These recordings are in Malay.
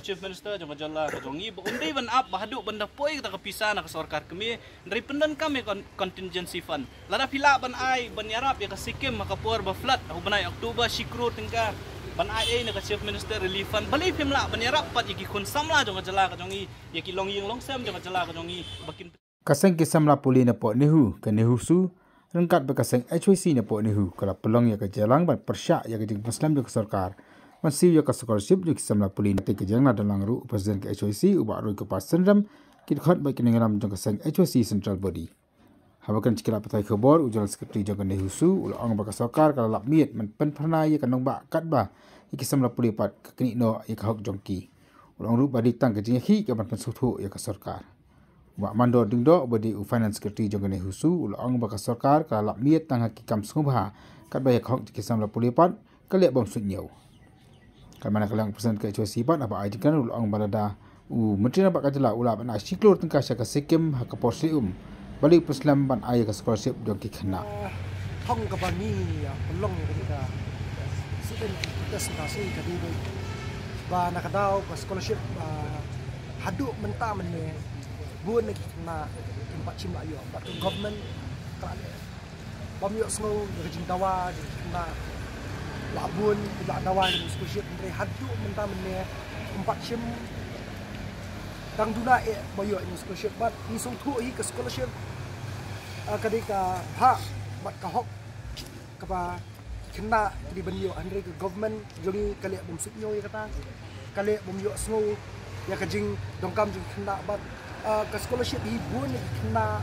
Chief Minister jong jalla ka jong i undai ban up bahadu banda poi ta kapisa na ka sarkar kami dari pendan kami contingency fund lada pila ban ai ban yarap ya ka Sikkim makapur ba flood aku banai Oktober sikro tingka ban ai na ka Chief Minister relief fund bali pimla ban yarap pat iki kun samla jong jalla ka jong i yaki long ying long sam jong jalla ka jong i bakin kaseng ki samla puli na po nehu ka nehu su rengkat bekaseng HYC na po nehu kala pelong ya ka jalang ban persya ya ka jing muslim ka sarkar masih ya ka scholarship jik samla puli na te ka jang na dalang ru presiden ka HYC uba roi ka pasendram kit khat ba kin ngaram jong kaseng HYC central body habakan cikila patai khabar ujal sekretari jong nehu su ulang ba ka sarkar kala lap miet man pen pharna ya ka nong ba kat ba iki samla puli pat ka kini no ya ka hok jong ki ulang ru ba ditang ka jing hi ka ban pen suthu ya ka sarkar Wak mando dingdo bodi finance secretary jongane husu ulang baka sarkar kala miet tang hakikam sungha kat bayak hok kisam la pulipat kaliak bom sunyau kalmana kalang presiden ke HYC pat apa ajikan ulang balada menteri nak kajala ulap na siklor tengka syaka Sikkim hak poslium balik puslam ban ay ka scholarship dong ki khana hong ka bani ya pelong ka siden kita sentasi ka di ba nakadaw ka scholarship hadu menta mene buat lagi kena tempat cim layu, but government kan, bami semua kerja dawa, kena labun, tidak dawa ni scholarship, mereka hadu mentah mana tempat cim, dang duna bayu ni scholarship, but ni sungguh hi ke scholarship, ketika hak, but kahok, kapa kena di banyu, andre ke government, jadi kalian bumsuknyo ya kata, kalian bumyo semua, ya kajing dongkam jadi kena, but ke scholarship hibun kena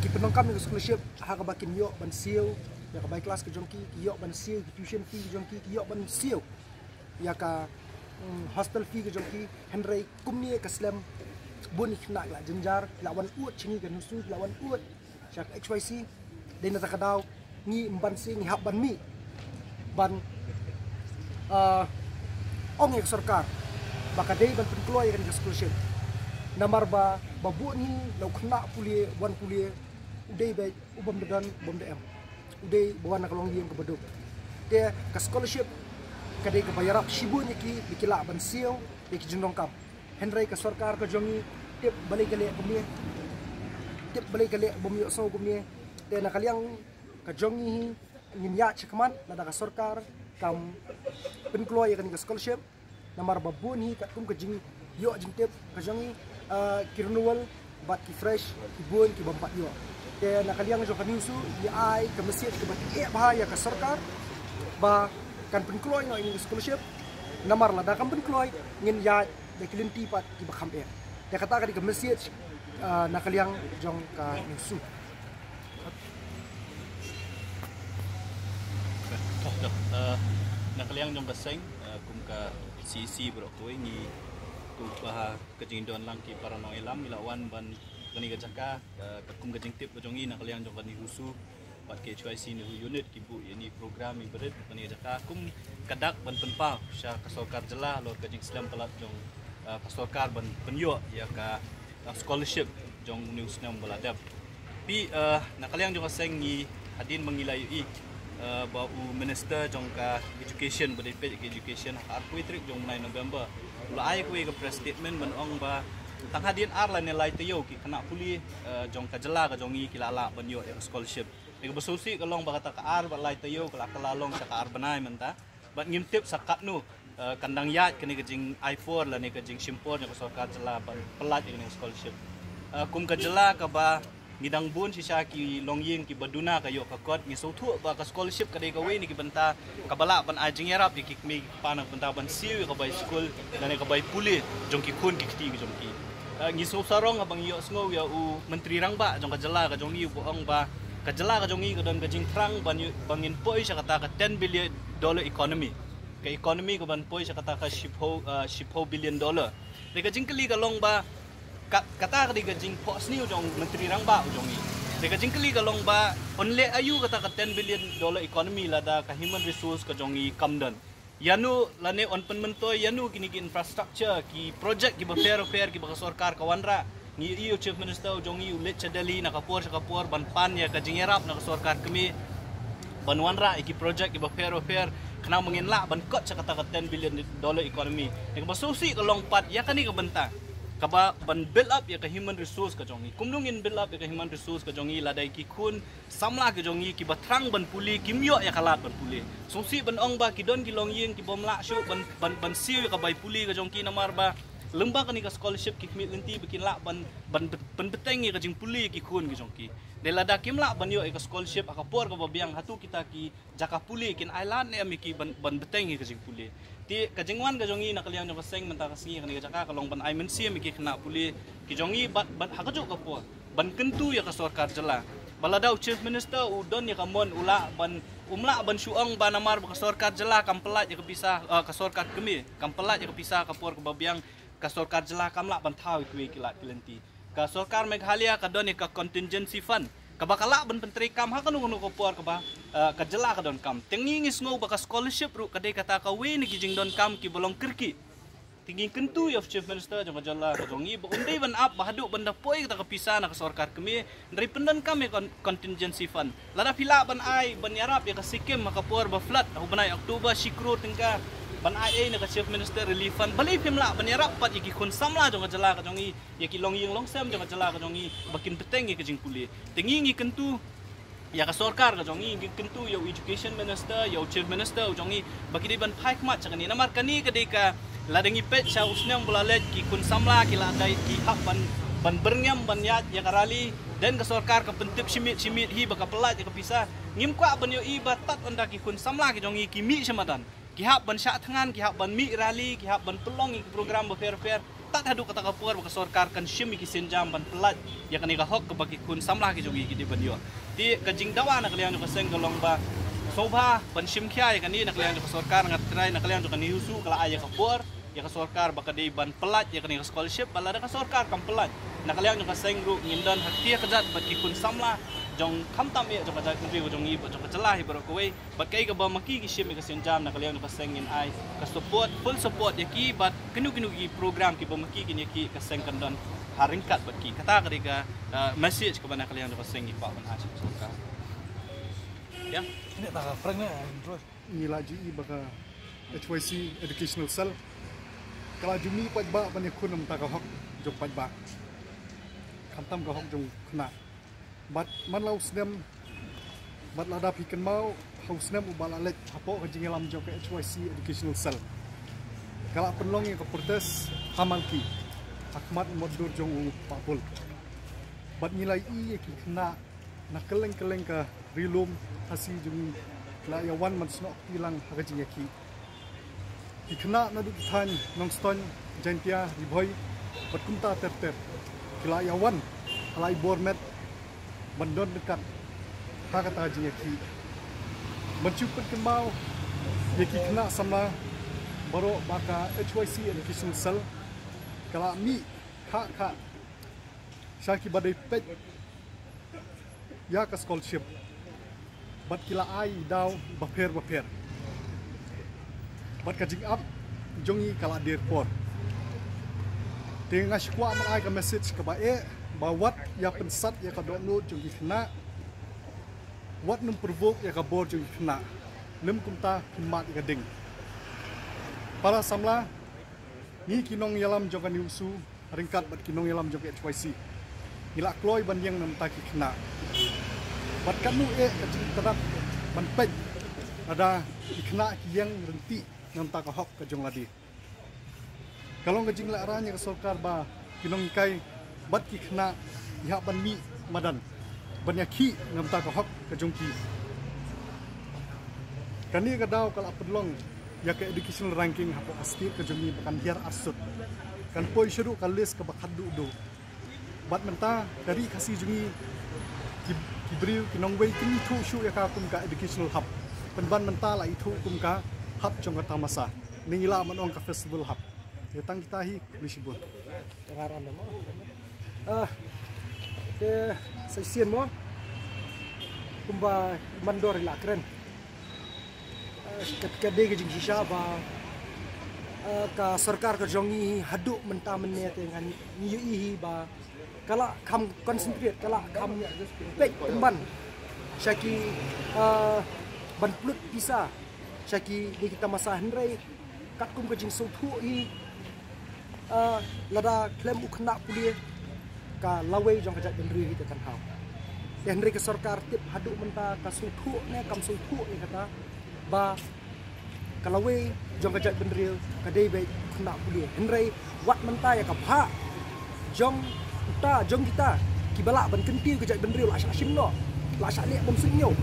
ki penongkam ke scholarship hak bakin yok ban siu ya ka baik kelas ke jongki yok ban siu tuition fee ke jongki yok ban siu ya ka hostel fee ke jongki henry kumni ke slam bun kena la jenjar lawan ut chingi ke nusu lawan ut syak HYC den ta kadau ni ban sing hak ban mi ban ong ek sarkar bakadei ban penkloy kan ke scholarship namar ba babu ni lau kena pulie wan pulie udai ba ubam dan bom dem udai bawan nak long yang ke beduk dia ke scholarship kadai ke bayarap shibu ni ki bikila ban siu ki jendong kam henry ke sarkar ke jongi tip balik kali bumi tip balik kali bumi so bumi dia nak kaliang ke jongi ngin ya cekman nada ke sarkar kam penkloy kan ke scholarship namar babu ni kat kum ke jing yo jing tip ke jongi kirnual bat ki fresh ki bun ki bampat yo te nakaliang jo kanisu di ai ke masjid ke bat bahaya ke sarkar ba kan penkloy no ini scholarship namar la da kan penkloy ngin ya de kilinti pat ki bakham te kata ka di ke masjid nakaliang jong ka nisu nakaliang jong ka seng kum ka CC bro ko ni tu bah kejing don lang ki para no ilam ilawan ban gani gajaka kum kejing tip jongi nak liang jong gani husu pat ke HYC ni unit ki bu yani program ni berit gani gajaka kum kadak ban penpa sya kasokar jela lo kejing islam pelat jong kasokar ban penyo ya ka scholarship jong news nam baladap pi nak liang jong seng ni hadin mengilayu i bau minister jong ka education bade education arpui trik jong 9 November la ai ko ke press statement men ong ba tang hadin ar la ne lai tayo ki kena puli jong ka jela ka jongi ki lala ban yo scholarship e ko besusi ka long ba kata ka ar ba lai tayo ka la long sa ka ar banai menta bat ngim tip sakat nu kandang yat kene ke jing i4 la ne ke jing simpor ne ko sarkar jela ban pelat ni scholarship kum ka jela ka ba ngidang bun si ki longying ki baduna kayo ka kot ni sothu ba ka scholarship ka dei ka we ni ki banta ka bala ban ajing yarap di kikmi panak banta ban siu ka bai school dan ka bai puli jong ki khun ki ti jong ki ngi so sarong abang yo sngo ya u menteri rang ba jong ka jela ka jong ni boong ba ka jela ka jong ni ka don ka jing frang bangin poi sa kata ka $10 billion economy ka economy ka ban poi sa kata ka shipho billion dollar de ka jing kali ka long ba kata ka di gajing pos ni ujong menteri rang ba ujong ni de gajing kali ka long ba only ayu kata ka $10 billion economy lada ka human resource ka jongi kamdan yanu lane on pen mentoy yanu kini ki infrastructure ki project ki fair ki ba sarkar ka wanra ni iyo chief minister ujong ni ulet chadali na kapor ban pan ya ka jingerap na sarkar kami ban wanra iki project iba fair kena menginla ban kot cakata ka $10 billion economy yang basusi ka long pat ya kani ka benta kaba ban build up ya ka human resource ka jongi kumlungin build up ya ka human resource ka jongi ladai ki kun samla ka jongi ki batrang ban puli kimyo ya kalat ban puli susi ban ong ba ki don ki long yin ki bomla shu ban siu ka bai puli ka jongi namar ba lembang kani ka scholarship ki kmit lenti bikin la ban betengi ka jing puli ki kun ki jongi Delada kimla ban yo ka scholarship aka por ka babiang hatu kita ki jaka puli kin island ne amiki ban betengi ka jing puli ti kajingwan ka jongi nakaliang jo kaseng menta kasingi kani ka jaka kalong ban aimen si amiki kena puli ki jongi ban hakajo ka po ban kentu ya ka sarkar jela baladau chief minister udon ya kamon ula ban ban suang ban amar ka sarkar jela kampelat ya ka bisa ka sarkar kemi kampelat ya ka bisa ka por ka babiang ka sarkar jela kamla ban thau ki kilat kilenti ka sarkar Meghalaya ka don ka contingency fund ka bakala ban pentri kam ha kanu ko por ka ba ka jela ka don kam tengingis ngo ba ka scholarship ru ka de kata ka we ni kijing don kam ki bolong kirki tingin kentu of chief minister jong jela ka jongi ba undai ban up bahadu banda poi ka pisa na ka sarkar kami dari pendan kami contingency fund lada pila ban ai ban yarap ya ka sikim maka por ba flood hubanai Oktober sikro tingka ban ai na ka chief minister relief fund balai pimla ban yarap pat iki kun samla jong jela ka jongi yaki long ying long sem jong jela ka jongi bakin petengi ka jing puli tingi kentu ya ka sarkar ka jongi kentu yo education minister yo chief minister jongi bagi di ban paik mat chakani namar kani ka de ka ladangi pet sa usnyang bulalet ki kun samla ki ladai ki hak ban berngam ban yat ya karali dan ka sarkar ka pentip simit hi baka pelat ya ka pisa ngim kwa ban yo iba tat anda ki kun samla ki jongi ki mi sematan ki hak ban syak tangan ki hak ban mi rali ki hak ban pelong ki program ba fair tak hadu kata kapur baka sarkar kan shimi ki senjam ban pelat ya kani ka hok ka baki kun samla ki jongi ki di ban yo ti kajing dawa na kalian ko seng golong ba sobha ban shim kya ya kani na kalian ko sarkar ngatrai na kalian ko ni husu kala aya kapur ya ka sarkar baka di ban pelat ya kani ka scholarship balada ka sarkar kam pelat na kalian ko seng ru ngindon hakti ka jat baki kun samla jong khamtam ya jong ka country jong i jong ka celah hi bro ko we bat kai ka ba maki ki shim ka senjam na kalian ko seng in ai ka support full support ya ki bat kenu ki program ki ba maki ki ki ka seng kandon haringkat baki kata ka message ke mana kalian ko seng i pa ban asik sarkar ya ini tak frank ni terus ni laju i baka HYC educational cell kalau jumi pat ba ban yakun nam ta ka hok jong pat ba khamtam ka hok jong khna bat man lau snem bat lada pikan mau haus snem u balalet hapo ka jingelam jong ka HYC educational cell kala penlong yang ka protes hamalki Ahmad modur jong papul bat nilai i ki khna nak keleng ka rilum hasi jung la yawan man snok tilang hagajing yaki ikna na du than nongston jantia riboy batkumta ter kila yawan alai bormet bandon dekat hakata jing yaki mencupet kemau yaki kena sama baro baka HYC education cell kala mi kha syaki badai pet ya ka scholarship bat kila ai daw baper bat ka jing up jongi kala airport tengah skwa man ai ka message ka ba wat ya pensat ya ka download jongi kena wat num provoke ya ka board jongi kena lem kumta kimat ka ding para samla ni kinong yalam jonga niusu ringkat bat kinong yalam jonga HYC ila kloy ban yang nam ta ki kena bat kanu kajing terap ban pej ada ikna yang renti nam ta ka hok ka jong ladi kalong kajing la aranya ka sarkar ba kinong kai bat ki kena ya ban mi madan ban yaki nam ta ka hok ka jong ki kani ka daw kala pedlong ya ka educational ranking hapo astir ka jong ni bakan biar asut kan poi syuru ka list ka bakadu do bat menta dari kasih jungi kibriu kinong wei kini thu shu ya ka kum ka educational hub penban menta la itu kum ka hub jong ka tamasa ningila man ong ka festival hub ya tang kita hi lisibun ngaran mo ke sesien mo kumba mandor la keren ketika dia jing shisha ba ka sarkar ka jongi hadu menta menne dengan niu ihi ba kala kam concentrate kala kam pek temban syaki ban plut bisa syaki ni kita masa hendrai kat kum ke jing sotu i lada klem ukna pulie ka lawai jong kajak bendri kita kan hau hendrai ke sarkar tip haduk menta ka sotu ne kam sotu ni kata ba kalawai jong kajak bendri ka dei bai ukna pulie hendrai wat menta ya ka pha jong kita kibala ban kentiu kejak bendri la syim no la syak lek bom sunyo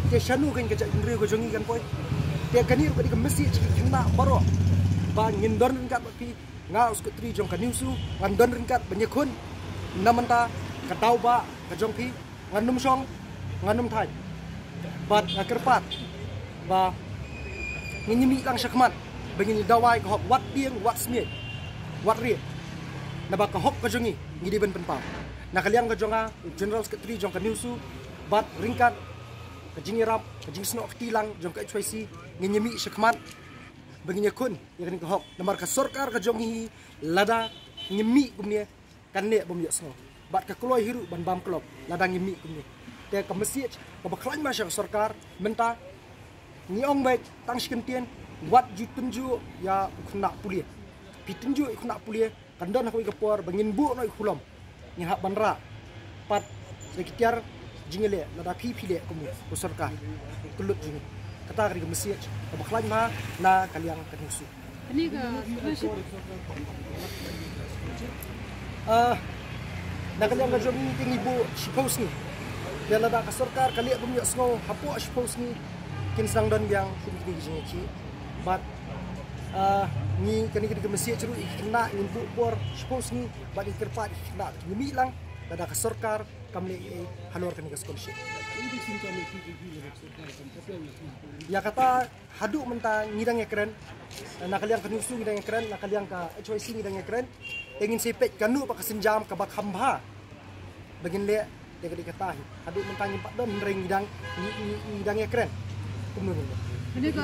dia syanu kan kejak bendri ko jongi kan poi dia kanir ko di mesti kena baro ba ngindon kat pi nga us tri jong kaniusu ngandon ringkat banyekun namanta katau ba ka jong pi nganum song nganum thai bat ngakerpat ba ngini lang syakmat bangini dawai ko wat pieng wat smie wat ri na ba ka hok ka jongi ngidi ben penpau na kaliang ka jonga general secretary jong kaniusu bat ringkat kajing irap kajing snok tilang jong ka HYC ngenyemi syakmat baginya kun yang ka hok namar ka sarkar ka jongi lada ngemi kumne kanne bom yo sno bat ka kloi hiru ban bam klop lada ngemi kumne te ka message ka baklan ma sarkar menta ni ong baik tang skentien wat jutunju ya khna pulie pitunju khna pulie kandon aku ikapor bangin bu no ikulom ni hak banra pat sekitar jingele lada pipi le kumne ko sarkar kulut jingi kata kari message ka baklan ma na kaliang kanusu ini ke na kaliang ka jogi tingi bu suppose ni dia lada ka sarkar kali bum yo sngo hapo suppose ni kin sang don yang kini jingi chi but ni kani ka message ru ikna ni bu por suppose ni bat ikerpat ikna ni lang lada ka sarkar kamle halor kani ka scholarship ya kata haduk menta ngidang keren nak kaliang kanusu ngidang keren nak kaliang ka HYC ngidang keren ingin sepet kanu pa kasenjam ka bakhamba bagin le dia kata haduk menta ngimpak don ring ngidang keren kumno ini ke